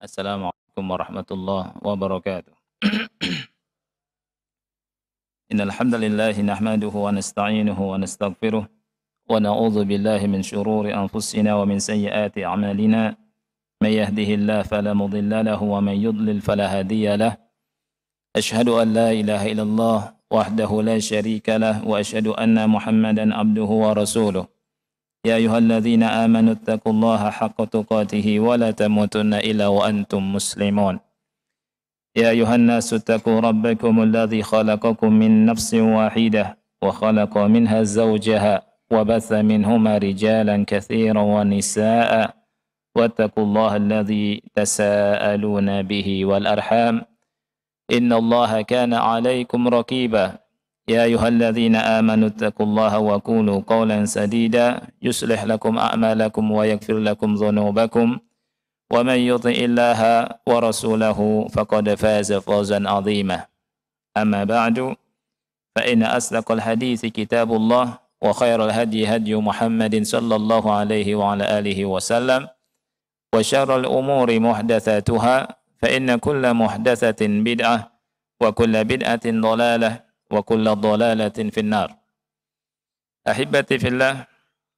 Assalamualaikum warahmatullahi wabarakatuh. Innal hamdalillah nahmaduhu wa nasta'inuhu wa nastaghfiruh wa na'udzu billahi min shururi anfusina wa min sayyiati a'malina. May yahdihillahu fala mudilla lahu wa may yudlil fala hadiya lahu. Ashhadu an la ilaha illallah wahdahu la syarika lah wa ashhadu anna Muhammadan abduhu wa rasuluh. Ya ayyuhalladzina amanu taqullaha haqqa tuqatih wa la tamutunna illa wa antum muslimun. Ya ayyuhan nasu taqu rabbakum alladzi khalaqakum min nafsin wahidah wa khalaqa minha zawjaha wa batha minhuma rijalan katsiran wa nisaa'a wattaqullaha alladzi tasaaluna bihi wal arham innallaha kana 'alaikum raqiba. يا أيها الذين آمنوا اتقوا الله وقولوا قولا سديدا يصلح لكم أعمالكم ويغفر لكم ذنوبكم ومن يطع الله ورسوله فقد فاز فوزا عظيما أما بعد فإن أصدق الحديث كتاب الله وخير الهدي هدي محمد صلى الله عليه وعلى آله وسلم وشر الأمور محدثاتها فإن كل محدثة بدعة وكل بدعة ضلالة wa kullu dhalalatin finnar. Ahibati fillah,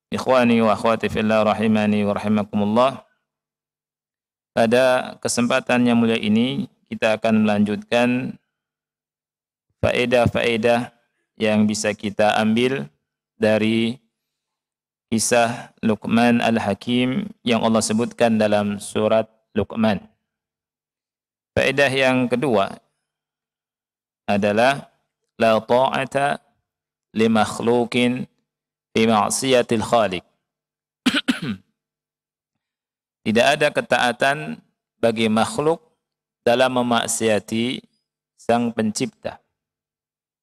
ikhwani wa akhwati fillah rahimani wa rahimakumullah. Pada kesempatan yang mulia ini kita akan melanjutkan faedah-faedah yang bisa kita ambil dari kisah Luqman Al-Hakim yang Allah sebutkan dalam surat Luqman. Faedah yang kedua adalah la ta'ata li makhluqin fi ma'siyatil khaliq. Tidak ada ketaatan bagi makhluk dalam memaksiati sang pencipta.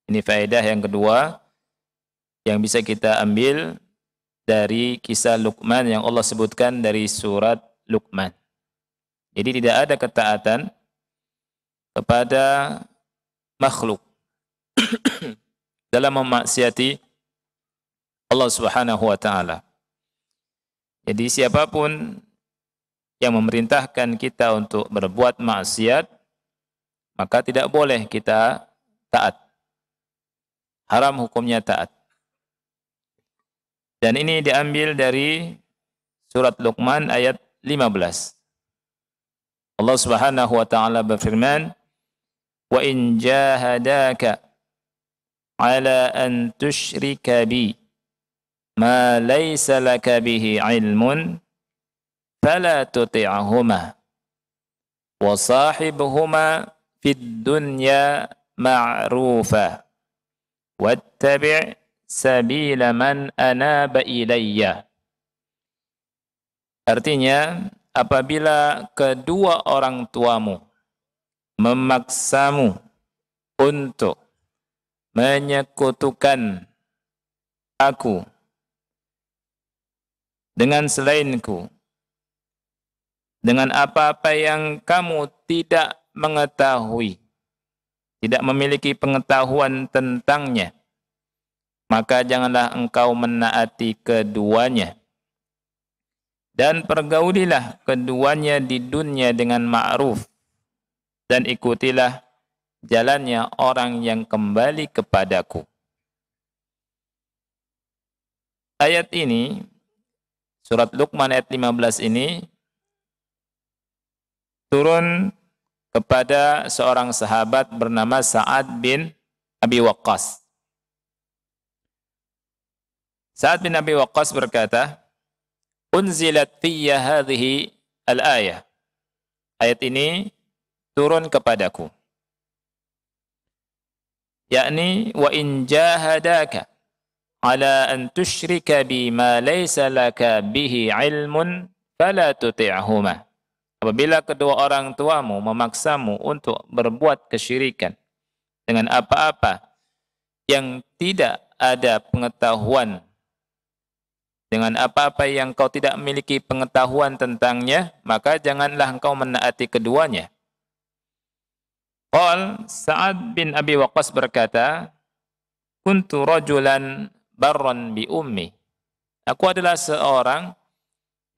Ini faedah yang kedua yang bisa kita ambil dari kisah Luqman yang Allah sebutkan dari surat Luqman. Jadi tidak ada ketaatan kepada makhluk dalam memaksiati Allah Subhanahu wa taala. Jadi siapapun yang memerintahkan kita untuk berbuat maksiat, maka tidak boleh kita taat. Haram hukumnya taat. Dan ini diambil dari surat Luqman ayat 15. Allah Subhanahu wa taala berfirman, "Wa in jahadaka ala an tusyrika bi ma laysa laka bihi ilmun fala tuti'huma wa sahibhuma fid dunya ma'rufa wattabi' sabila man anaba ilayya." Artinya, apabila kedua orang tuamu memaksamu untuk menyekutukan aku dengan selainku, dengan apa-apa yang kamu tidak mengetahui, tidak memiliki pengetahuan tentangnya, maka janganlah engkau menaati keduanya. Dan pergaulilah keduanya di dunia dengan ma'ruf, dan ikutilah jalannya orang yang kembali kepadaku. Ayat ini, surat Luqman ayat 15 ini, turun kepada seorang sahabat bernama Sa'ad bin Abi Waqqas. Sa'ad bin Abi Waqqas berkata, "Unzilat fiyya hadhihi al-ayah." Ayat ini turun kepadaku. Yakni wa in jahadaka ala an tusyrika bi ma laysa laka bihi ilmun fala tuti'huma. Apabila kedua orang tuamu memaksamu untuk berbuat kesyirikan dengan apa-apa yang tidak ada pengetahuan, dengan apa-apa yang kau tidak memiliki pengetahuan tentangnya, maka janganlah engkau menaati keduanya. Qal Sa'ad bin Abi Waqqas berkata, "Kuntu rajulan barran bi ummi." Aku adalah seorang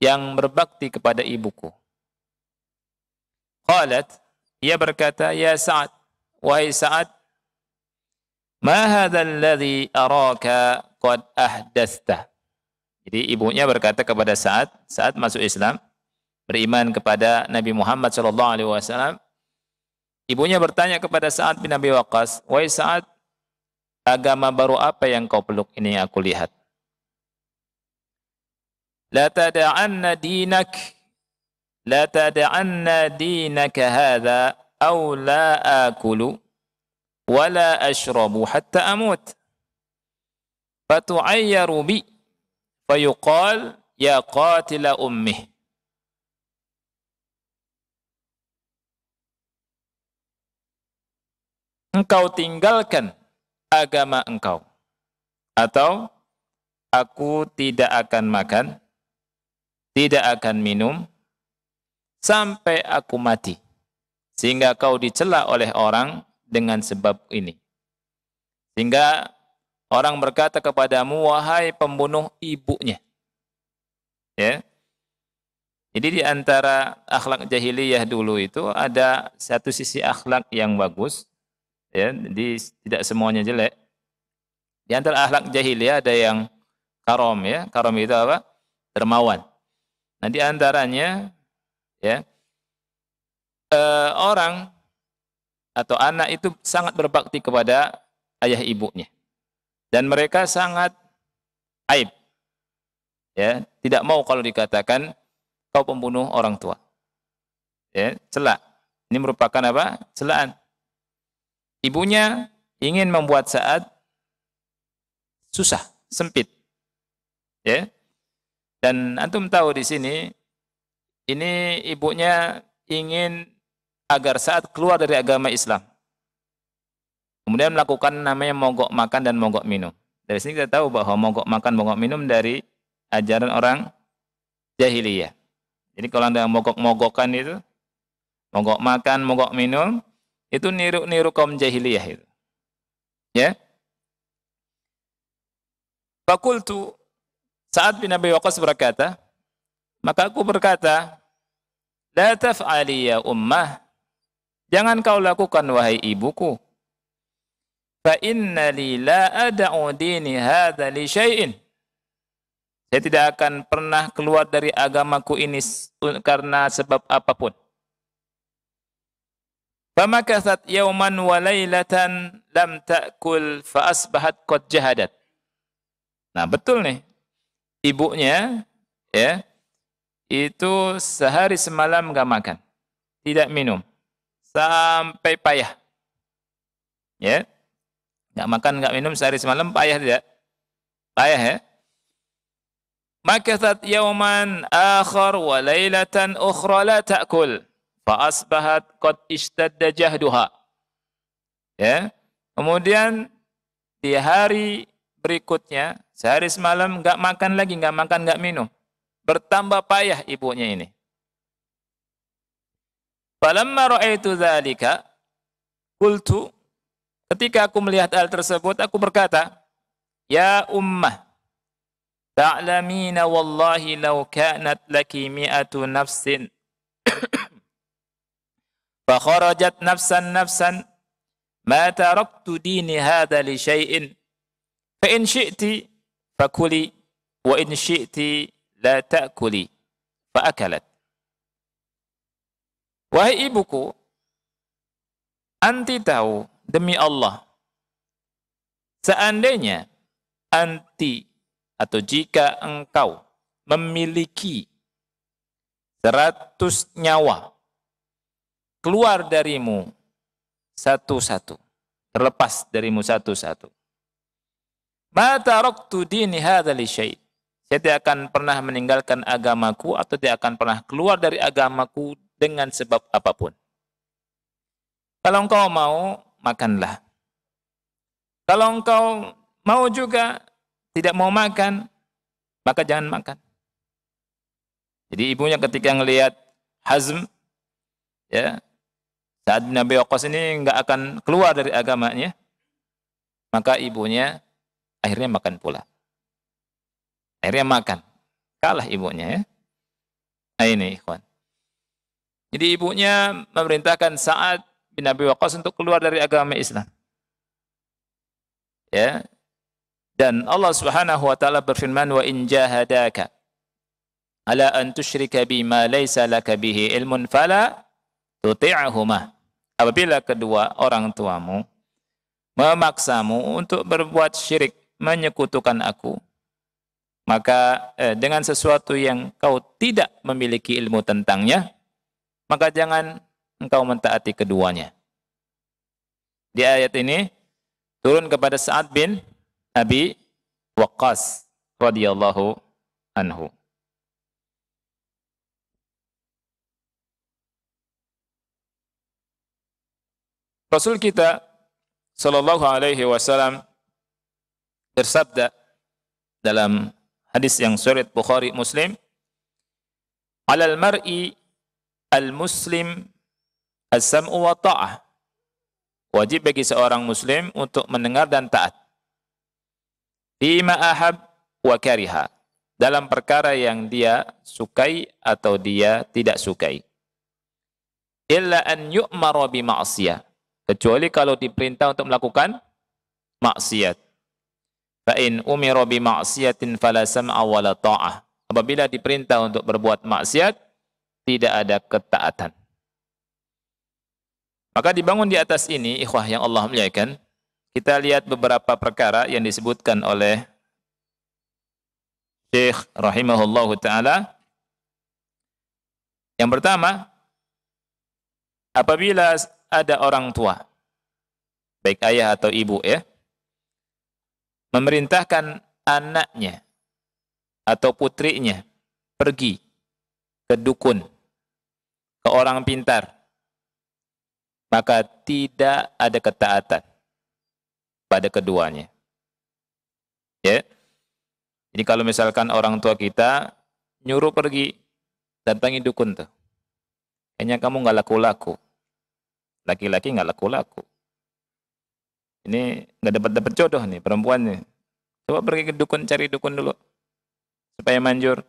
yang berbakti kepada ibuku. Qalat, ia berkata, ya Sa'ad, wahai Sa'ad, ma hadha alladhi araka qad ahdathta. Jadi ibunya berkata kepada Sa'ad, saat masuk Islam, beriman kepada Nabi Muhammad SAW, ibunya bertanya kepada Sa'ad bin Abi Waqqas, wahai Sa'ad, agama baru apa yang kau peluk ini yang aku lihat? La tada'anna dinak, la tada'anna dinaka hadha, aw la akulu, wa la ashrabu hatta amut. Fatu'ayyaru bi, fayuqal, ya qatila ummih. Engkau tinggalkan agama engkau, atau aku tidak akan makan, tidak akan minum, sampai aku mati, sehingga kau dicela oleh orang dengan sebab ini. Sehingga orang berkata kepadamu, wahai pembunuh ibunya. Ya. Jadi di antara akhlak jahiliyah dulu itu ada satu sisi akhlak yang bagus, ya, jadi tidak semuanya jelek. Di antara akhlak jahiliyah ada yang karom, ya. Karom itu apa? Dermawan. Nah, di antaranya, ya, orang atau anak itu sangat berbakti kepada ayah ibunya, dan mereka sangat aib, ya, tidak mau kalau dikatakan kau pembunuh orang tua, ya, celak. Ini merupakan apa? Celaan. Ibunya ingin membuat Sa'ad susah, sempit, ya. Dan antum tahu di sini, ini ibunya ingin agar Sa'ad keluar dari agama Islam. Kemudian melakukan namanya mogok makan dan mogok minum. Dari sini kita tahu bahwa mogok makan, mogok minum dari ajaran orang jahiliyah. Jadi kalau Anda mogok-mogokan itu, mogok makan, mogok minum, itu niru-niru kaum jahiliyah itu. Ya. Fakultu, Sa'ad bin Abi Waqqas berkata, maka aku berkata, la taf'ali ya ummah, jangan kau lakukan wahai ibuku. Fa inna li la ada'u dini hadha li syai'in. Saya tidak akan pernah keluar dari agamaku ini karena sebab apapun. Famakathat yawman wa laylatan lam ta'kul fa asbahat qad jahadat. Nah, betul nih. Ibunya, ya, itu sehari semalam enggak makan, tidak minum, sampai payah. Ya. Enggak makan, enggak minum sehari semalam, payah tidak? Payah, ya. Makathat yawman akhar wa laylatan ukhra la ta'kul fa asbahat qad ishtadda jahduha. Ya. Kemudian di hari berikutnya, sehari semalam enggak makan lagi, enggak makan, enggak minum. Bertambah payah ibunya ini. Falamma ra'aitu dzalika qultu, ketika aku melihat hal tersebut, aku berkata, ya ummah, ta'lamina wallahi law kanat laki mi'atu nafsin fa kharajat nafsan ma taraktu dini hadha li syai'in fa in syi'ti fakuli wa in syi'ti la ta'kuli fa akalat. Wahai ibuku, anti tahu demi Allah, seandainya anti atau jika engkau memiliki 100 nyawa keluar darimu satu-satu, terlepas darimu satu-satu, ma taraktu dini hadza li syai', saya tidak akan pernah meninggalkan agamaku atau tidak akan pernah keluar dari agamaku dengan sebab apapun. Kalau engkau mau, makanlah. Kalau engkau mau juga tidak mau makan, maka jangan makan. Jadi ibunya ketika melihat Hazm, ya, Sa'ad bin Abi Waqqas ini enggak akan keluar dari agamanya, maka ibunya akhirnya makan pula. Akhirnya makan. Kalah ibunya, ya. Nah, ini ikhwan. Jadi ibunya memerintahkan Sa'ad bin Abi Waqqas untuk keluar dari agama Islam. Ya. Dan Allah Subhanahu wa taala berfirman, "Wa in jahadaka ala an tusyrika bima laysa laka bihi ilmun fala tuti'huma." Apabila kedua orang tuamu memaksamu untuk berbuat syirik, menyekutukan aku, maka dengan sesuatu yang kau tidak memiliki ilmu tentangnya, maka jangan engkau mentaati keduanya. Di ayat ini turun kepada Sa'ad bin Abi Waqqas radhiyallahu anhu. Rasul kita sallallahu alaihi wasallam bersabda dalam hadis yang sahih Bukhari Muslim, "Alal mar'i al-muslim as-sam'u wa ta'ah." Wajib bagi seorang muslim untuk mendengar dan taat. Fima ahab wa kariha. Dalam perkara yang dia sukai atau dia tidak sukai. Illa an yu'mara bi ma'siyah. Kecuali kalau diperintah untuk melakukan maksiat. Fa in umira bi ma'siyatin fala sam'a wala ta'ah. Apabila diperintah untuk berbuat maksiat, tidak ada ketaatan. Maka dibangun di atas ini, ikhwah yang Allah muliakan, kita lihat beberapa perkara yang disebutkan oleh Syekh rahimahullahu ta'ala. Yang pertama, apabila ada orang tua, baik ayah atau ibu ya, memerintahkan anaknya atau putrinya pergi ke dukun, ke orang pintar, maka tidak ada ketaatan pada keduanya. Ya. Jadi kalau misalkan orang tua kita nyuruh pergi datangi dukun tuh, kayaknya kamu nggak laku-laku, laki-laki nggak laku-laku, ini nggak dapat jodoh nih perempuan nih, coba pergi ke dukun, cari dukun dulu supaya manjur.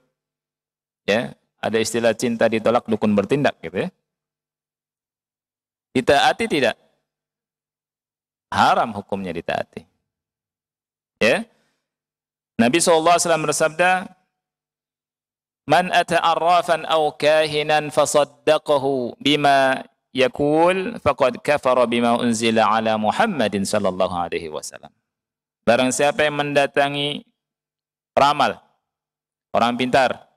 Ya, ada istilah cinta ditolak dukun bertindak gitu ya. Ditaati tidak? Haram hukumnya ditaati. Ya. Nabi SAW bersabda, "Man ata arrafan aw kahinan fasaddaqahu bima yaqul faqad kafara bima unzila ala Muhammadin sallallahu alaihi wasallam." Barang siapa yang mendatangi peramal, orang pintar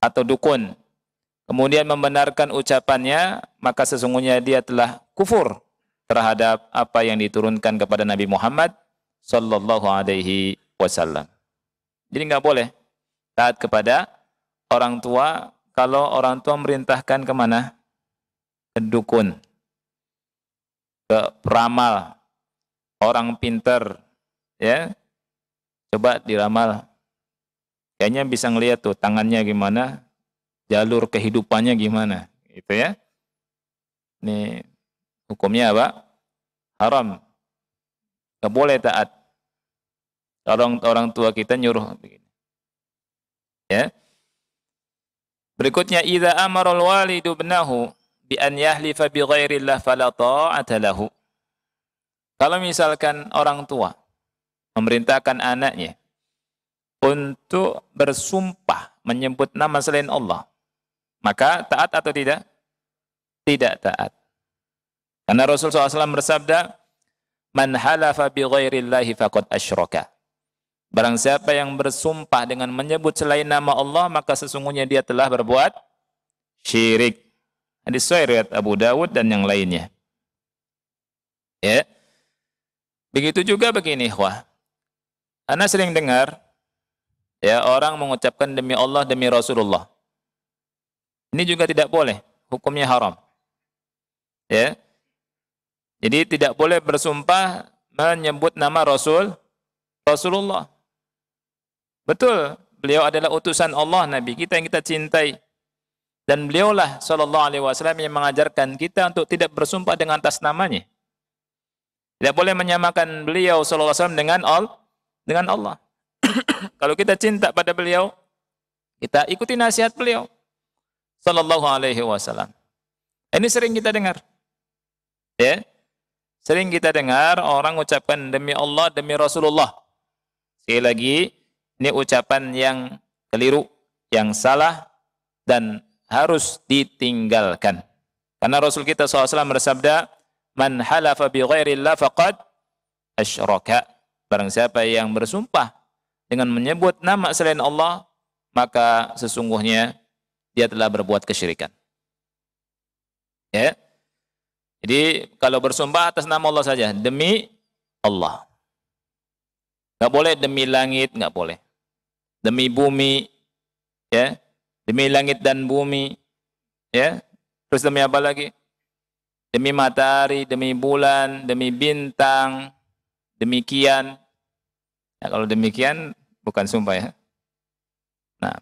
atau dukun, kemudian membenarkan ucapannya, maka sesungguhnya dia telah kufur terhadap apa yang diturunkan kepada Nabi Muhammad sallallahu alaihi wasallam. Jadi nggak boleh taat kepada orang tua kalau orang tua merintahkan kemana? Ke dukun, ke peramal, orang pintar, ya. Coba diramal, kayaknya bisa ngelihat tuh tangannya gimana, jalur kehidupannya gimana, gitu ya. Ini hukumnya apa? Haram. Nggak boleh taat. Orang tua kita nyuruh begini. Ya. Berikutnya, idza amara al-walidu ibnahu bi an yahlifa bi ghairillah fala ta'ata lahu. Kalau misalkan orang tua memerintahkan anaknya untuk bersumpah menyebut nama selain Allah, maka taat atau tidak? Tidak taat. Karena Rasulullah SAW bersabda, "Man halafa bi ghairillahi faqad asyraka." Barang siapa yang bersumpah dengan menyebut selain nama Allah, maka sesungguhnya dia telah berbuat syirik. Hadis sahih riwayat Abu Dawud dan yang lainnya. Ya. Begitu juga begini, ikhwah. Ana sering dengar ya orang mengucapkan demi Allah, demi Rasulullah. Ini juga tidak boleh, hukumnya haram. Ya. Jadi tidak boleh bersumpah menyebut nama Rasulullah. Betul, beliau adalah utusan Allah, Nabi kita yang kita cintai. Dan beliaulah sallallahu alaihi wasallam yang mengajarkan kita untuk tidak bersumpah dengan atas namanya. Tidak boleh menyamakan beliau sallallahu alaihi wasallam dengan Allah. Kalau kita cinta pada beliau, kita ikuti nasihat beliau sallallahu alaihi wasallam. Ini sering kita dengar. Ya. Sering kita dengar orang ucapkan demi Allah, demi Rasulullah. Sekali lagi, ini ucapan yang keliru, yang salah, dan harus ditinggalkan. Karena Rasul kita SAW bersabda, "Man halafa bi ghairillah faqad asyraka." Barang siapa yang bersumpah dengan menyebut nama selain Allah, maka sesungguhnya dia telah berbuat kesyirikan. Ya. Jadi kalau bersumpah atas nama Allah saja, demi Allah. Nggak boleh demi langit, nggak boleh. Demi bumi, ya, demi langit dan bumi, ya. Terus demi apa lagi? Demi matahari, demi bulan, demi bintang, demikian. Ya, kalau demikian bukan sumpah ya. Nah,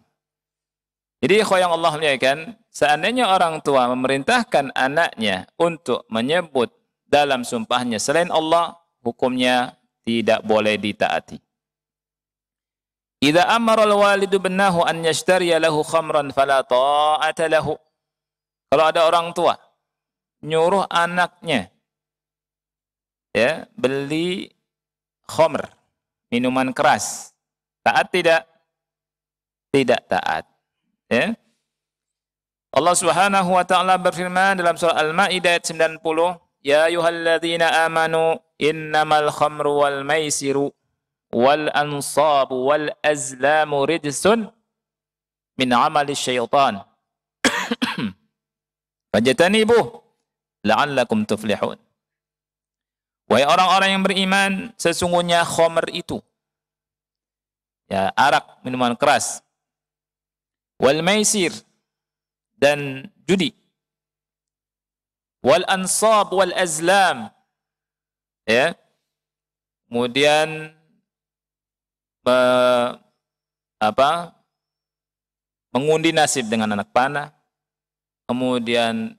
jadi yang Allah muliakan, seandainya orang tua memerintahkan anaknya untuk menyebut dalam sumpahnya selain Allah, hukumnya tidak boleh ditaati. Idza amara al-walidu ibnahu an yashtariya lahu khamran fala ta'ata lahu. Kalau ada orang tua nyuruh anaknya ya beli khamr, minuman keras, taat tidak? Tidak taat. Ya. Allah Subhanahu wa taala berfirman dalam surah Al-Maidah ayat 90, "Ya ayyuhalladzina amanu innamal khamru wal maisiru wal ansabu wal azlamu rijsun min amali syaitan. Fajtanibuh la'allakum tuflihun." Wahai orang-orang yang beriman, sesungguhnya khamr itu, ya, arak, minuman keras, wal maisir, dan judi, wal ansab wal azlam, ya, kemudian mengundi nasib dengan anak panah, kemudian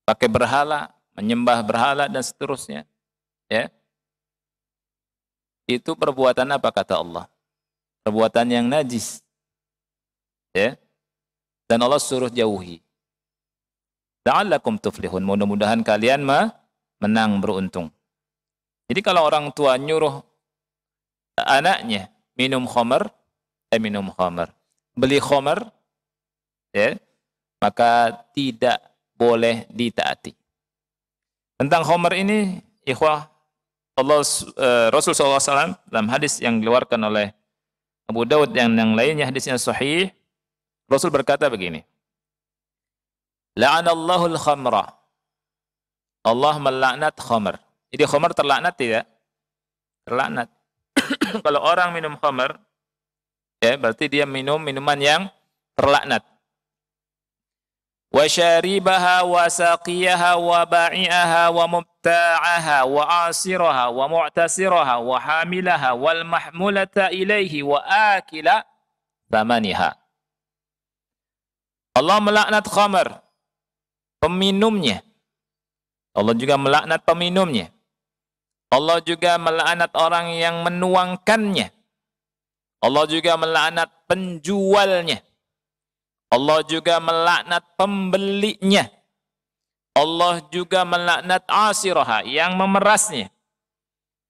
pakai berhala, menyembah berhala dan seterusnya, ya. Itu perbuatan apa kata Allah? Perbuatan yang najis, ya. Dan Allah suruh jauhi. La'allakum tuflihun. Mudah-mudahan kalian menang, beruntung. Jadi kalau orang tua nyuruh anaknya minum khamr, beli khamr, ya, maka tidak boleh ditaati. Tentang khamr ini, ikhwah, Rasul SAW dalam hadis yang dikeluarkan oleh Abu Daud yang lainnya, hadisnya sahih, Rasul berkata begini, "La'anallahu al-khamra." Allah melaknat khamr. Jadi khamr terlaknat tidak? Terlaknat. Kalau orang minum khamr, ya, berarti dia minum minuman yang terlaknat. Wa syaribaha wa saqiyaha wa ba'i'aha wa mubta'aha wa asiraha wa mu'tasiraha wa hamilaha wal mahmulata ilaihi wa akila thamaniha. Allah melaknat khamr, peminumnya. Allah juga melaknat peminumnya. Allah juga melaknat orang yang menuangkannya. Allah juga melaknat penjualnya. Allah juga melaknat pembelinya. Allah juga melaknat asiraha, yang memerasnya.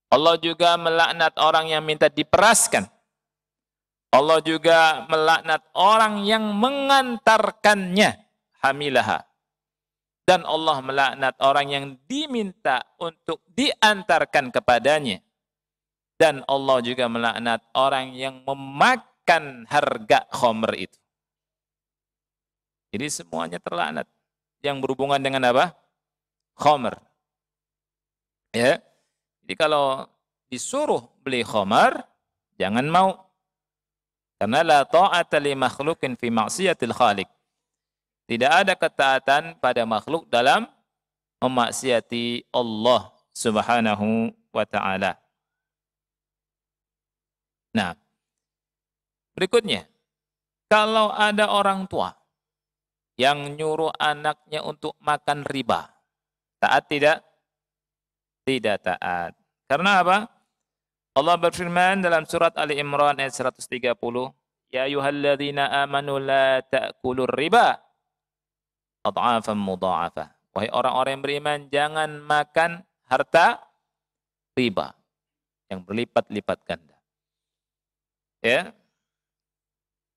Allah juga melaknat orang yang minta diperaskan. Allah juga melaknat orang yang mengantarkannya, hamilaha. Dan Allah melaknat orang yang diminta untuk diantarkan kepadanya. Dan Allah juga melaknat orang yang memakan harga khamr itu. Jadi semuanya terlaknat. Yang berhubungan dengan apa? Khamr. Ya. Jadi kalau disuruh beli khamr, jangan mau. Karena la ta'ata li makhlukin fi maksiatil khaliq. Tidak ada ketaatan pada makhluk dalam memaksiati Allah Subhanahu wa ta'ala. Nah, berikutnya, kalau ada orang tua yang nyuruh anaknya untuk makan riba, taat tidak? Tidak taat. Karena apa? Allah berfirman dalam surat Ali Imran ayat 130, "Ya ayyuhalladzina amanu la ta'kulur riba ad'afan mudha'afah. Wahai orang-orang yang beriman, jangan makan harta riba yang berlipat-lipat ganda. Ya.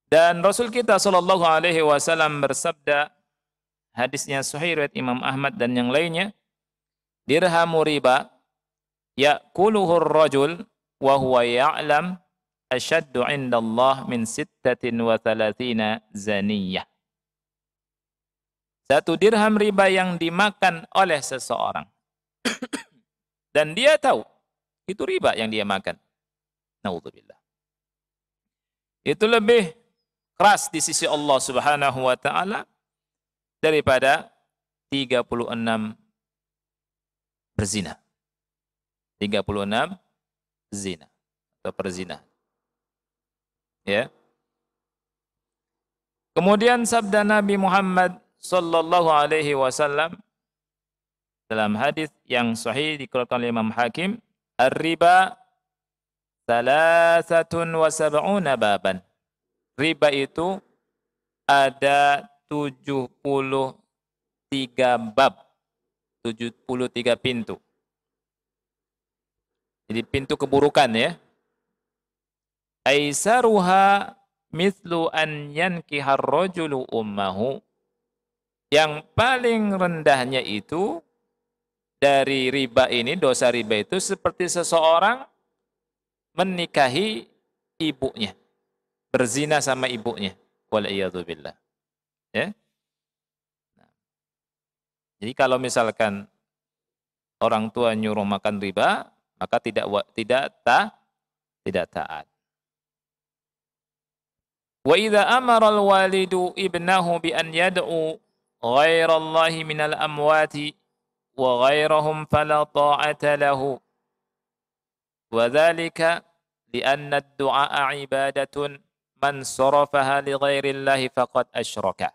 Dan Rasul kita sallallahu alaihi wasallam bersabda, hadisnya sahih riwayat Imam Ahmad dan yang lainnya, dirhamu riba ya'kuluhu ar-rajul wa huwa ya'lam asyaddu 'inda Allah min 36 zaniyah. Satu dirham riba yang dimakan oleh seseorang dan dia tahu itu riba yang dia makan. Naudzubillah. Itu lebih keras di sisi Allah Subhanahu wa taala daripada 36 berzina. 36 zina atau perzina. Ya. Kemudian sabda Nabi Muhammad sallallahu alaihi wasallam dalam hadis yang sahih dikeluarkan oleh Imam Hakim, ar-riba 73 baban. Riba itu ada 73 bab, 73 pintu. Jadi pintu keburukan ya. Aisaruha mithlu an yankihar rajulu ummahu. Yang paling rendahnya itu dari riba ini, dosa riba itu seperti seseorang menikahi ibunya, berzina sama ibunya. Wal'iyadzubillah. Ya. Jadi kalau misalkan orang tua nyuruh makan riba, maka tidak taat. Wa idza amara al-walidu ibnahu bi an yad'u ghairallahi minal amwati wa ghairahum fala ta'ata lahu. Wa dzalika li'anna ad-du'a ibadatun man sarafaha li ghairillahi faqad asyraka.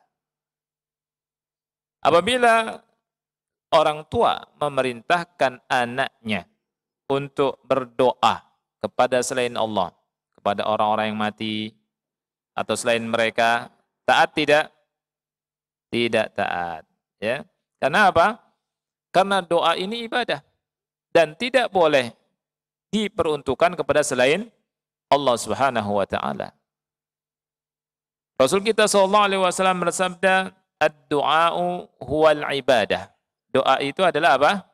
Apabila orang tua memerintahkan anaknya untuk berdoa kepada selain Allah, kepada orang-orang yang mati atau selain mereka, taat tidak? Tidak taat. Ya. Karena apa? Karena doa ini ibadah dan tidak boleh diperuntukkan kepada selain Allah Subhanahu wa taala. Rasul kita sallallahu alaihi wasallam bersabda, ad-du'a'u huwal ibadah. Doa itu adalah apa?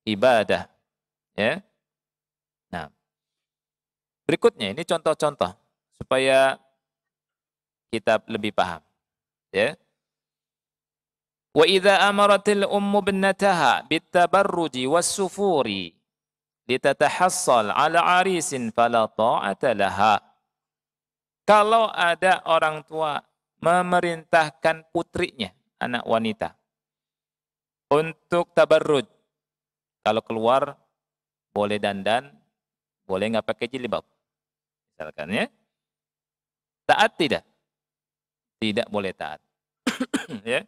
Ibadah. Ya. Nah, berikutnya ini contoh-contoh supaya kita lebih paham. Ya. Wa idza amaratil ummu ibnataha bitabarruji was-sufuri litatahassal 'ala 'arisin fala ta'ata laha. Kalau ada orang tua memerintahkan putrinya, anak wanita, untuk tabarruj. Kalau keluar boleh dandan, boleh nggak pakai jilbab. Misalkan ya. Taat tidak? Tidak boleh taat. Ya.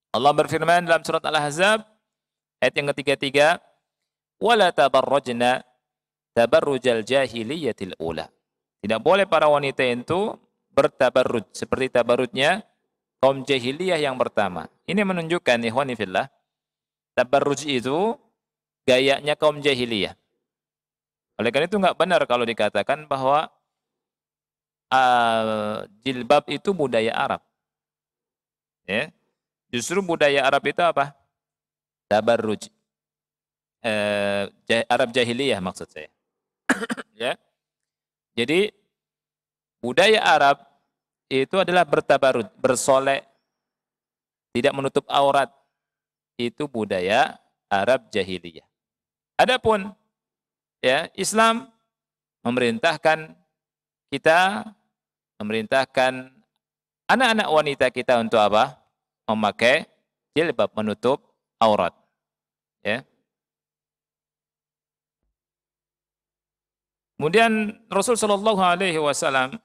Allah berfirman dalam surat Al-Ahzab ayat yang ketiga, wala tabarrajna tabarrujal jahiliyatil ula. Tidak boleh para wanita itu bertabarruj seperti tabarrujnya kaum jahiliyah yang pertama. Ini menunjukkan ikhwani fillah, tabarruj itu gayanya kaum jahiliyah. Oleh karena itu enggak benar kalau dikatakan bahwa jilbab itu budaya Arab. Ya. Justru budaya Arab itu apa? Tabarruj. Arab jahiliyah maksud saya. Ya. Jadi budaya Arab itu adalah bertabarruj, bersolek, tidak menutup aurat. Itu budaya Arab jahiliyah. Adapun ya, Islam memerintahkan kita, memerintahkan anak-anak wanita kita untuk apa? Memakai jilbab, menutup aurat. Ya. Kemudian Rasul sallallahu alaihi wasallam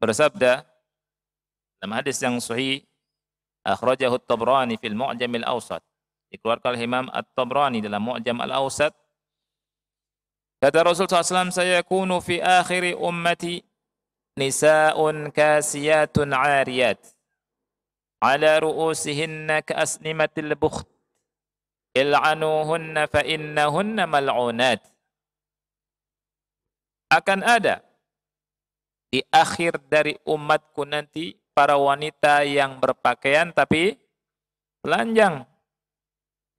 bersabda dalam hadis yang sahih, akhrajahu at-Tabrani fil Mu'jam al-Awsat. Dikeluarkan oleh Imam At-Tabrani dalam Mu'jam al-Awsat. Kata Rasul SAW, sayakunu fi akhiri ummati nisa'un kasiyatun 'ariyat ala ru'usihinna ka'asnimatil bukht il'anuhunna fa innahunna mal'unat. Akan ada di akhir dari umatku nanti para wanita yang berpakaian tapi telanjang,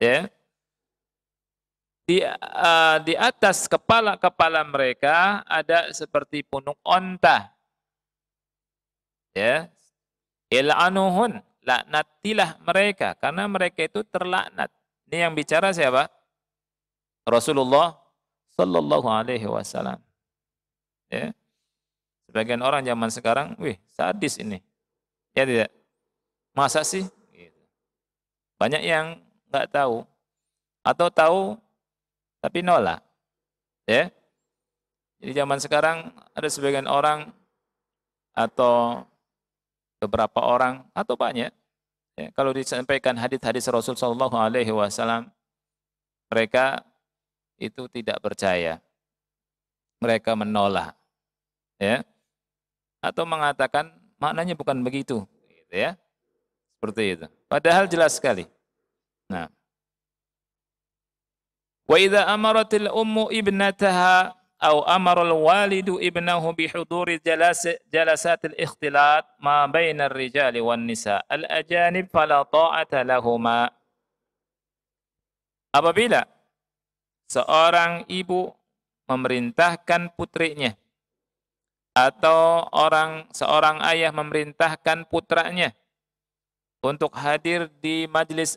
ya. Di atas kepala-kepala mereka ada seperti punuk onta, ya. Il'anuhun, laknatilah mereka karena mereka itu terlaknat. Ini yang bicara siapa? Rasulullah sallallahu alaihi wasallam. Ya. Sebagian orang zaman sekarang, wih, sadis ini. Ya tidak? Masa sih? Gitu. Banyak yang nggak tahu atau tahu tapi nolak. Ya. Jadi zaman sekarang ada sebagian orang atau beberapa orang atau banyak, ya, kalau disampaikan hadis-hadis Rasul sallallahu alaihi wasallam, mereka itu tidak percaya. Mereka menolak, ya. Atau mengatakan maknanya bukan begitu, gitu ya. Seperti itu. Padahal jelas sekali. Nah, wa idza amaratil ummu ibnataha aw amara al-walidu ibnahu bi huduri jalasatil ikhtilat ma baina ar-rijali wan nisa al-ajanib fala ta'ata lahuma. Apabila seorang ibu memerintahkan putrinya atau seorang ayah memerintahkan putranya untuk hadir di majlis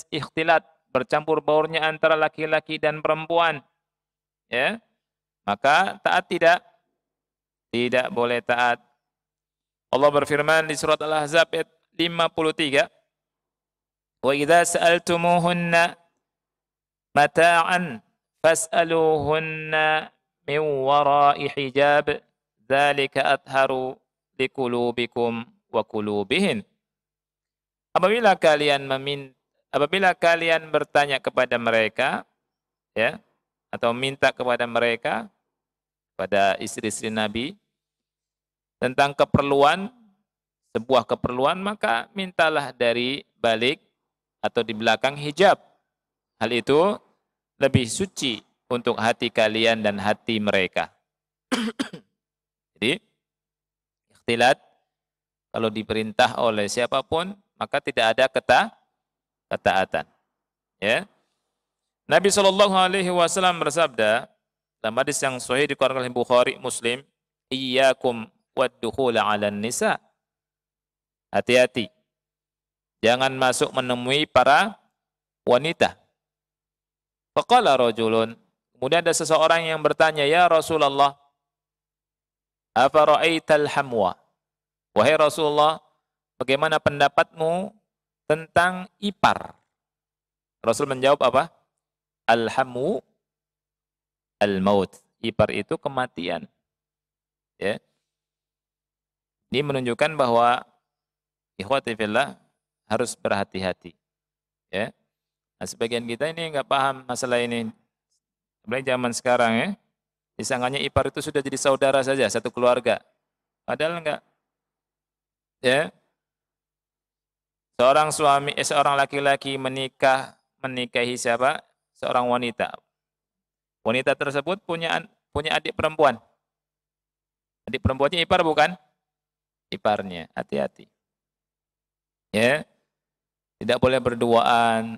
ikhtilat, bercampur baurnya antara laki-laki dan perempuan, ya, maka taat tidak? Tidak boleh taat. Allah berfirman di surat Al-Ahzab ayat 53, "Wa idza sa'altumuhunna mata'an fas'aluhunna min wara'i hijab, dzalika atharu liqulubikum wa qulubihin." Apabila kalian bertanya kepada mereka, ya, atau minta kepada mereka, pada istri-istri Nabi tentang sebuah keperluan, maka mintalah dari balik atau di belakang hijab. Hal itu lebih suci untuk hati kalian dan hati mereka. Jadi, ikhtilat kalau diperintah oleh siapapun, maka tidak ada ketaatan. Ya. Nabi SAW bersabda dalam hadis yang sahih dikeluarkan oleh Bukhari, Muslim, "Iyyakum wad-dukhula 'alan nisa." Hati-hati, jangan masuk menemui para wanita. Faqala rajulun, kemudian ada seseorang yang bertanya, "Ya Rasulullah, afara'aital hamwa?" Wahai Rasulullah, bagaimana pendapatmu tentang ipar? Rasul menjawab apa? Al-hamu al-maut. Ipar itu kematian. Ya. Ini menunjukkan bahwa ikhwati fillah harus berhati-hati. Ya. Nah, sebagian kita ini enggak paham masalah ini. Apalagi zaman sekarang, ya. Disangkanya ipar itu sudah jadi saudara saja, satu keluarga. Padahal enggak. Ya. Seorang laki-laki menikahi siapa? Seorang wanita. Wanita tersebut punya adik perempuan. Adik perempuannya ipar bukan? Iparnya. Hati-hati. Ya. Tidak boleh berduaan,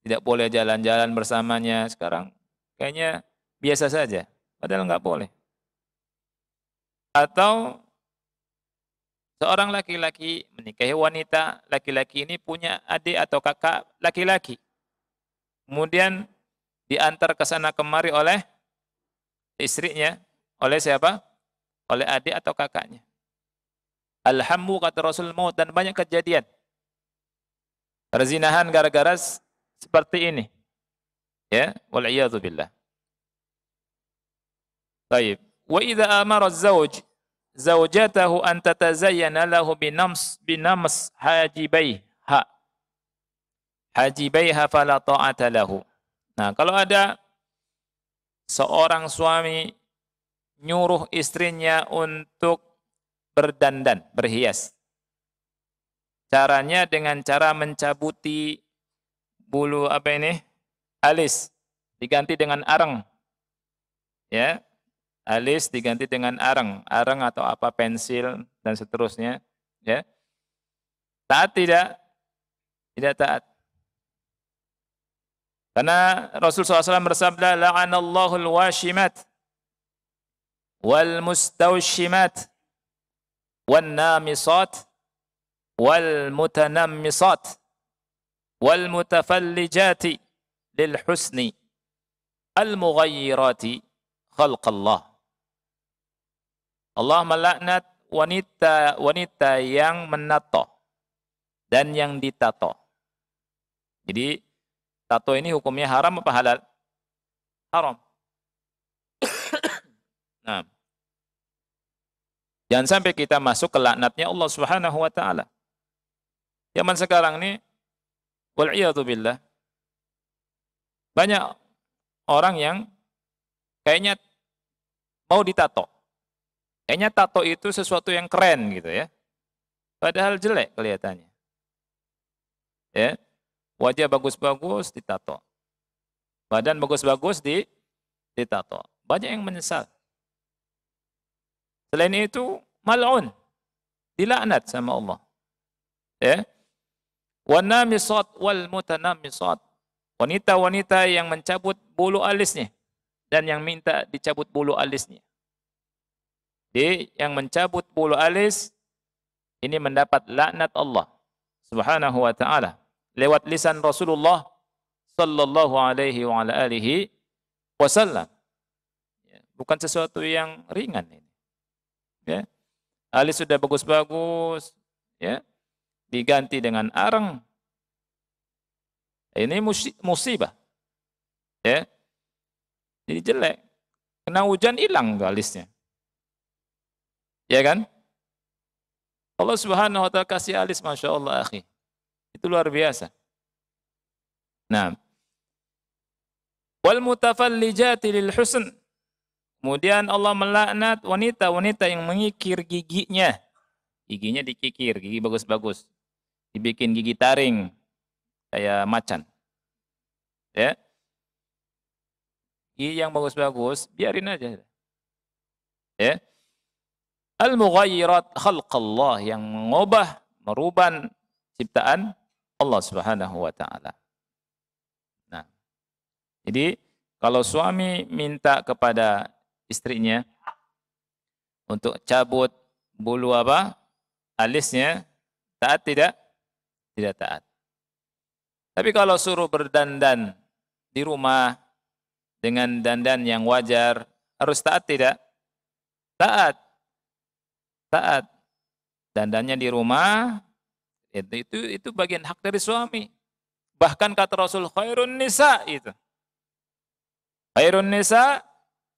tidak boleh jalan-jalan bersamanya. Sekarang kayaknya biasa saja, padahal enggak boleh. Atau seorang laki-laki menikahi wanita, laki-laki ini punya adik atau kakak laki-laki. Kemudian diantar ke sana kemari oleh istrinya, oleh siapa? Oleh adik atau kakaknya. Alhamdulillah, kata Rasul, maut, dan banyak kejadian perzinahan gara-gara seperti ini. Ya, wal iyadzu billah. Baik. Wa idza amara az-zawj zawjatahu an tatazayyana lahu binams hajibaiha fala ta'ata lahu. Nah, kalau ada seorang suami nyuruh istrinya untuk berdandan, berhias. Caranya dengan cara mencabuti bulu apa ini? Alis. Diganti dengan arang. Ya. Alis diganti dengan arang. Arang atau apa, pensil dan seterusnya. Ya. Taat tidak? Tidak taat. Karena Rasulullah SAW bersabda, la'anallahu al-washimat wal mustawshimat wan namisat wal mutanammisat wal mutafallijati lil husni al mughayyirati khalqallah. Allah melaknat wanita yang menato dan yang ditato. Jadi tato ini hukumnya haram apa halal? Haram. Nah, jangan sampai kita masuk ke laknatnya Allah Subhanahu wa taala. Zaman sekarang ini wal'iyadu billah, banyak orang yang kayaknya mau ditato. Kayaknya tato itu sesuatu yang keren gitu ya. Padahal jelek kelihatannya. Ya. Wajah bagus-bagus ditato. Badan bagus-bagus ditato. Banyak yang menyesal. Selain itu, mal'un. Dilaknat sama Allah. Ya. Wanamisat wal mutanamisat. Wanita-wanita yang mencabut bulu alisnya dan yang minta dicabut bulu alisnya. Jadi yang mencabut bulu alis ini mendapat laknat Allah Subhanahu wa taala lewat lisan Rasulullah sallallahu alaihi wa ala alihi wasallam. Bukan sesuatu yang ringan ini. Ya. Alis sudah bagus-bagus, ya. Diganti dengan arang. Ini musibah. Ya. Jadi jelek. Kena hujan hilang alisnya. Ya kan? Allah Subhanahu wa taala kasih alis, Masya Allah, akhi. Itu luar biasa. Nah. Wal mutafallijati lil husn. Kemudian Allah melaknat wanita-wanita yang mengikir giginya. Giginya dikikir, gigi bagus-bagus. Dibikin gigi taring kayak macan. Ya. Gigi yang bagus-bagus biarin aja. Ya. Al-mughayyirat khalqallah, yang mengubah, merubah ciptaan Allah Subhanahu wa taala. Nah. Jadi kalau suami minta kepada istrinya untuk cabut bulu apa? Alisnya, taat tidak? Tidak taat. Tapi kalau suruh berdandan di rumah dengan dandan yang wajar, harus taat tidak? Taat. Taat. Dandannya di rumah, itu bagian hak dari suami. Bahkan kata Rasul, khairun nisa itu. Khairun nisa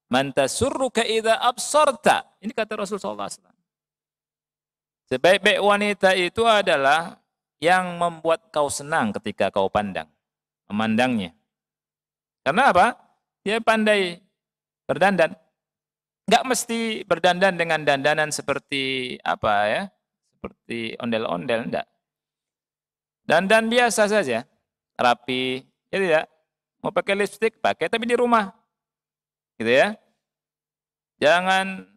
man tasurruka idza absarta. Ini kata Rasul sallallahu alaihi wasallam. Sebaik-baik wanita itu adalah yang membuat kau senang ketika kau memandangnya. Karena apa? Dia pandai berdandan. Enggak mesti berdandan dengan dandanan seperti apa ya? Seperti ondel-ondel, enggak. Dandan biasa saja, rapi. Ya tidak. Mau pakai lipstik, pakai tapi di rumah. Gitu ya. Jangan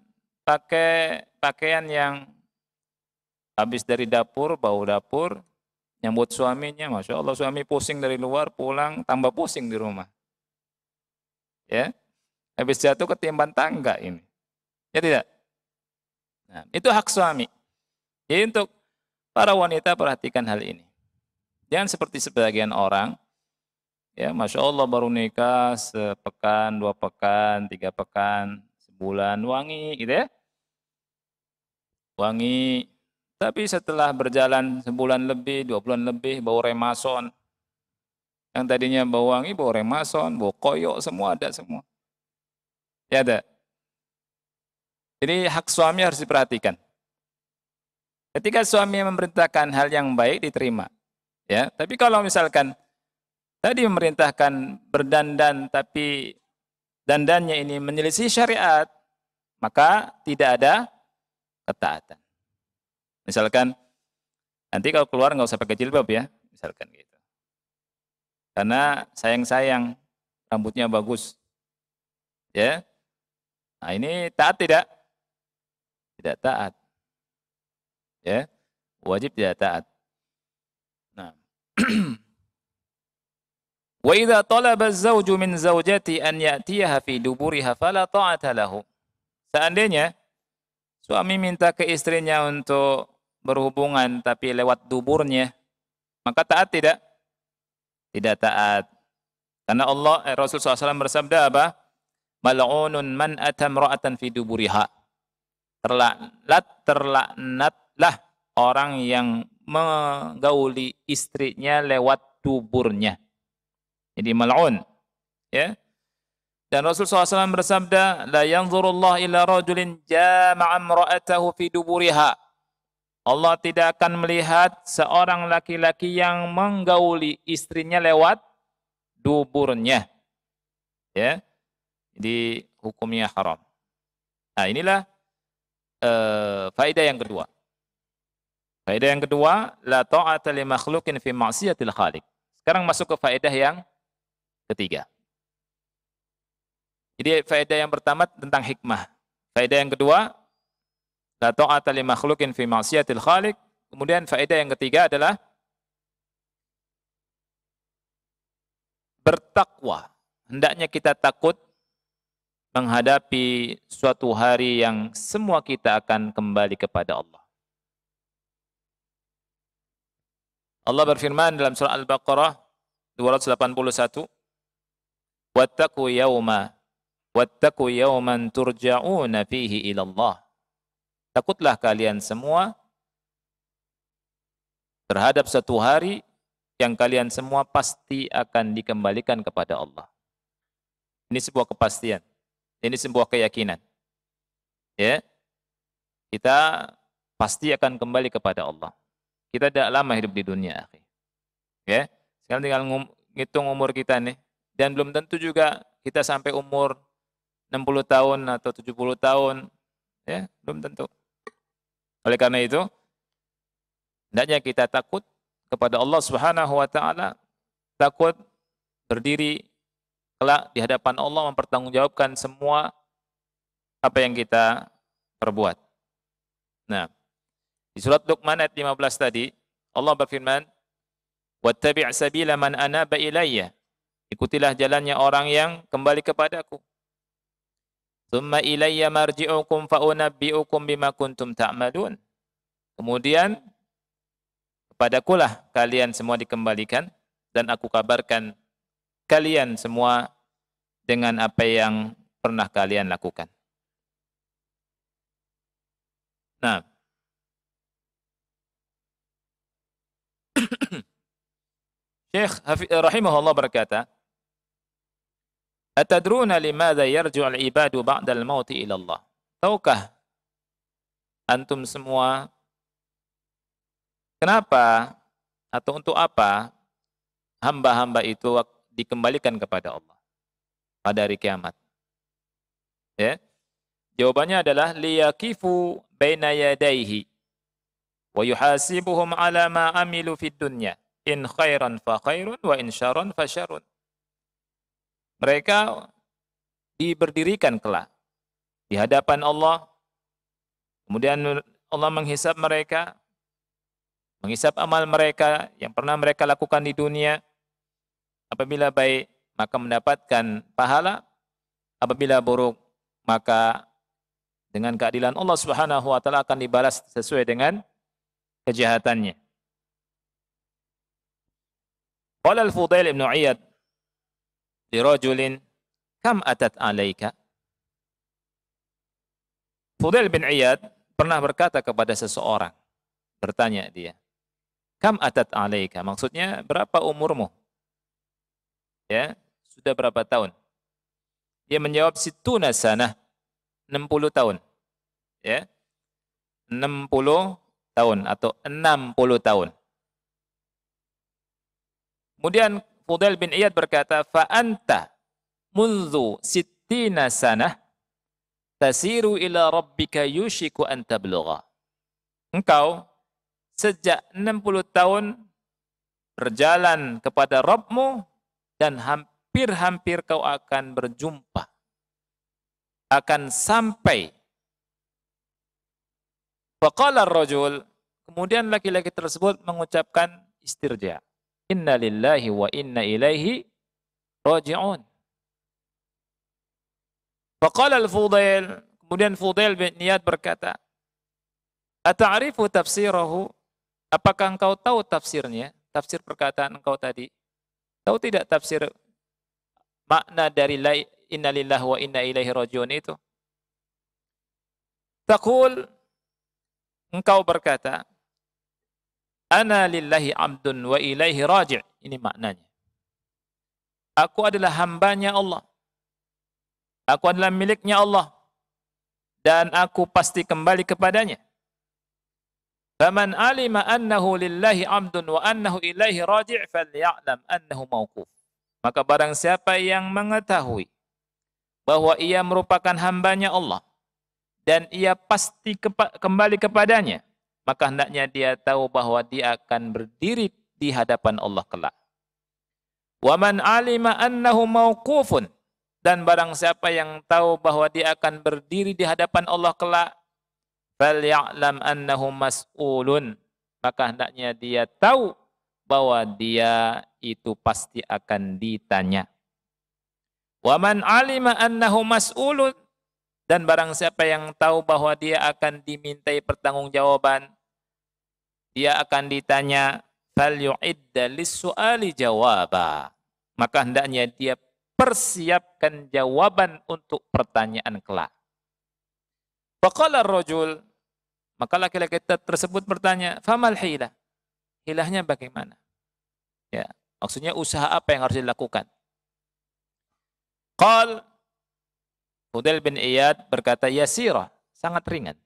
pakai pakaian yang habis dari dapur, bau dapur, nyambut suaminya, Masya Allah, suami pusing dari luar, pulang, tambah pusing di rumah. Ya, habis jatuh ketimpan tangga ini. Ya tidak? Nah, itu hak suami. Jadi untuk para wanita perhatikan hal ini. Jangan seperti sebagian orang, ya Masya Allah baru nikah sepekan, 2 pekan, 3 pekan, sebulan, wangi gitu ya. Wangi. Tapi setelah berjalan sebulan lebih, 2 bulan lebih, bau remason. Yang tadinya bau wangi, bau remason, bau koyok, semua ada semua. Ya ada. Jadi hak suami harus diperhatikan. Ketika suami memerintahkan hal yang baik, diterima. Ya, tapi kalau misalkan tadi memerintahkan berdandan, tapi dandannya ini menyelisih syariat, maka tidak ada ketaatan. Misalkan Nanti kalau keluar nggak usah pakai jilbab ya, misalkan gitu. Karena sayang-sayang rambutnya bagus. Ya. Nah, ini taat tidak? Tidak taat. Ya. Wajib tidak taat. Nah. Wa idza talaba az-zawju min zawjati an ya'tiyaha fi duburiha fala ta'ata lahu. Seandainya suami minta ke istrinya untuk berhubungan tapi lewat duburnya, maka taat tidak? Tidak taat. Karena Rasul SAW bersabda apa? Mal'unun man ata imra'atan fi duburiha. Terlaknatlah orang yang menggauli istrinya lewat duburnya. Jadi mal'un, ya. Dan Rasul SAW bersabda, la yanzurullah ila rajulin jama'a imra'atahu fi duburiha. Allah tidak akan melihat seorang laki-laki yang menggauli istrinya lewat duburnya. Ya. Jadi hukumnya haram. Nah, inilah faedah yang kedua. Faedah yang kedua, la ta'ata li makhluqin fi ma'siyatil khaliq. Sekarang masuk ke faedah yang ketiga. Jadi faedah yang pertama tentang hikmah. Faedah yang kedua, la ta'ata li makhluqin fi ma'siyatil khaliq. Kemudian faedah yang ketiga adalah bertakwa. Hendaknya kita takut menghadapi suatu hari yang semua kita akan kembali kepada Allah. Allah berfirman dalam surah Al-Baqarah 281, Wattaqu yawman turja'una fihi ila Allah. Takutlah kalian semua terhadap satu hari yang kalian semua pasti akan dikembalikan kepada Allah. Ini sebuah kepastian. Ini sebuah keyakinan. Ya. Kita pasti akan kembali kepada Allah. Kita tidak lama hidup di dunia, akhi. Ya. Sekarang tinggal ngitung umur kita nih. Dan belum tentu juga kita sampai umur 60 tahun atau 70 tahun. Ya, belum tentu. Oleh karena itu, hendaknya kita takut kepada Allah Subhanahu wa taala, takut berdiri kelak di hadapan Allah mempertanggungjawabkan semua apa yang kita perbuat. Nah, di surat Luqman ayat 15 tadi, Allah berfirman, "Wattabi' sabila man anaba ilayya." Ikutilah jalannya orang yang kembali kepadaku. "Tsumma ilayya marji'ukum fa unabbi'ukum bima kuntum ta'malun." Kemudian kepadakulah kalian semua dikembalikan dan aku kabarkan kalian semua dengan apa yang pernah kalian lakukan. Nah, Syekh rahimahullah berkata, "Atadruna limadza yarji'ul ibadu ba'dal mauti ila Allah?" Tahukah antum semua kenapa atau untuk apa hamba-hamba itu dikembalikan kepada Allah pada hari kiamat? Ya. Jawabannya adalah liyakifu baina yadayhi wa yuhasibuhum ala ma amilu fid dunya in khairan fa khairun wa in syarran fa syarrun. Mereka diberdirikan kelak di hadapan Allah, kemudian Allah menghisab mereka, menghisab amal mereka yang pernah mereka lakukan di dunia. Apabila baik, maka mendapatkan pahala. Apabila buruk, maka dengan keadilan Allah Subhanahu wa taala akan dibalas sesuai dengan kejahatannya. Qala al-Fudail ibn Iyad li rajulin kam atat alaika? Fudail bin Iyad pernah berkata kepada seseorang, bertanya dia, kam atat alaika? Maksudnya berapa umurmu? Ya, sudah berapa tahun? Dia menjawab situna sanah, 60 tahun. Ya. 60 tahun atau 60 tahun. Kemudian Fudail bin Iyad berkata, fa anta munzu sittina sanah tasiru ila rabbika yushiku an tablugha. Engkau sejak 60 tahun berjalan kepada Rabbmu dan hampir-hampir kau akan berjumpa. Akan sampai. Faqala ar-rajul, kemudian laki-laki tersebut mengucapkan istirja. Inna lillahi wa inna ilaihi raji'un. Faqala al-Fudail, kemudian Fudail bin Iyad berkata, Ata'rifu tafsirahu? Apakah engkau tahu tafsirnya? Tafsir perkataan engkau tadi. Tahu tidak tafsir makna dari inna lillahi wa inna ilaihi raji'un itu? Taqul, engkau berkata, ana lillahi abdun wa ilaihi raji'. Ini maknanya. Aku adalah hambanya Allah. Aku adalah miliknya Allah. Dan aku pasti kembali kepadanya. Faman alima annahu lillahi abdun wa annahu ilaihi raji' falya'lam annahu mauquf. Maka barang siapa yang mengetahui bahwa ia merupakan hambanya Allah dan ia pasti kembali kepadanya, maka hendaknya dia tahu bahwa dia akan berdiri di hadapan Allah kelak. Wa man alima annahu mauqufun, dan barang siapa yang tahu bahwa dia akan berdiri di hadapan Allah kelak, falya'lam annahu mas'ulun, maka hendaknya dia tahu bahwa dia itu pasti akan ditanya. Wa man alima annahu mas'ulun, dan barang siapa yang tahu bahwa dia akan dimintai pertanggungjawaban, dia akan ditanya, falyu'idda lis-su'ali jawaba, maka hendaknya dia persiapkan jawaban untuk pertanyaan kelak. Faqala ar-rajul, maka laki-laki tersebut bertanya, famal hilah? Hilahnya bagaimana? Ya, maksudnya usaha apa yang harus dilakukan? Qal, Fudail bin Iyad berkata, yasirah, sangat ringan.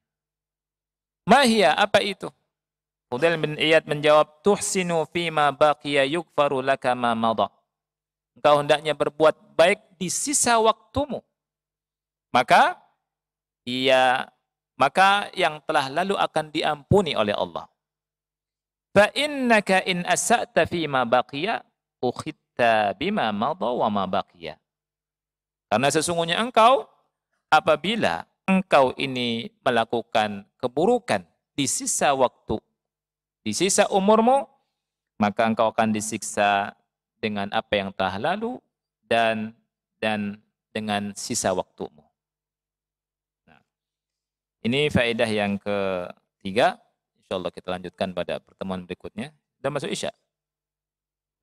Mahia, apa itu? Fudail bin Iyad menjawab, tuhsinu fima baqiya yugfaru laka ma madha. Engkau hendaknya berbuat baik di sisa waktumu. Maka yang telah lalu akan diampuni oleh Allah. Fa innaka in asa'ta fima baqiya ukhitta bima madha wa ma baqiya. Karena sesungguhnya engkau, apabila engkau ini melakukan keburukan di sisa waktu, di sisa umurmu, maka engkau akan disiksa dengan apa yang telah lalu dan dengan sisa waktumu. Nah, ini faedah yang ketiga. InsyaAllah kita lanjutkan pada pertemuan berikutnya. Sudah masuk Isya?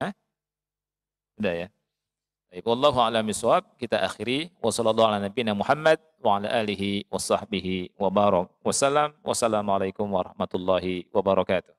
Hah? Sudah ya? Baik, wallahu a'lam bishawab. Kita akhiri. Wa sallallahu ala nabiyina Muhammad wa ala alihi wa sahbihi wa barak. Wassalam. Wassalamualaikum warahmatullahi wabarakatuh.